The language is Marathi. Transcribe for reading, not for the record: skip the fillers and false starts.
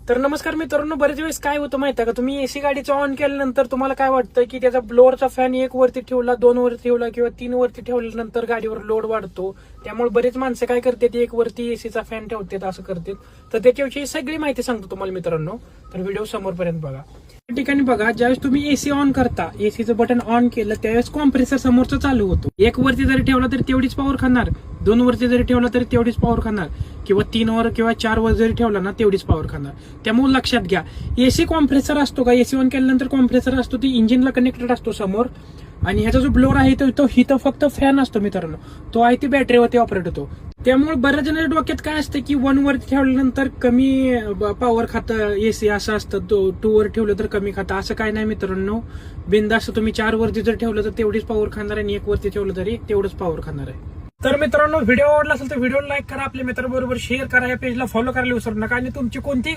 तर नमस्कार मित्रांनो, बरेच वेळेस काय होतं माहिती आहे का, तुम्ही एसी गाडीचं ऑन केल्यानंतर तुम्हाला काय वाटतं की त्याचा ब्लोअरचा फॅन 1 वरती ठेवला, 2 वरती ठेवला किंवा 3 वरती ठेवल्यानंतर गाडीवर लोड वाढतो. त्यामुळे बरेच माणसं काय करतात, 1 वरती एसीचा फॅन ठेवतात, असं करतात. तर त्याच्याविषयी सगळी माहिती सांगतो तुम्हाला मित्रांनो, तर व्हिडिओ समोरपर्यंत बघा. या ठिकाणी बघा, ज्यावेळेस तुम्ही एसी ऑन करता, एसीचं बटन ऑन केलं त्यावेळेस कॉम्प्रेसर समोरचा चालू होतो. 1 वरती जरी ठेवला तरी तेवढीच पॉवर खाणार, 2 वरती जरी ठेवला तरी तेवढीच पॉवर खाणार, किंवा 3 वर किंवा 4 वर जरी ठेवला ना तेवढीच पॉवर खाणार. त्यामुळे लक्षात घ्या, एसी कॉम्प्रेसर असतो का, एसी ऑन केल्यानंतर कॉम्प्रेसर असतो, ती इंजिनला कनेक्टेड असतो समोर. आणि ह्याचा जो ब्लोअर आहे तो हिथं फक्त फॅन असतो मित्रांनो, तो आहे ती बॅटरीवरती ऑपरेट होतो. त्यामुळे बऱ्याच जणांच्या डोक्यात काय असतं की 1 वरती ठेवल्यानंतर कमी पॉवर खातं एसी असं असतं, 2 वर ठेवलं तर कमी खातं, असं काय नाही मित्रांनो. बिनधास्त तुम्ही 4 वरती जर ठेवलं तर तेवढीच पॉवर खाणार आणि 1 वरती ठेवलं तरी तेवढंच पॉवर खाणार आहे. तर मित्रांनो, व्हिडिओ आवडला असेल तर व्हिडिओला लाईक करा, आपल्या मित्रांबरोबर शेअर करा, या पेजला फॉलो करायला विसरू नका. आणि तुमची कोणतीही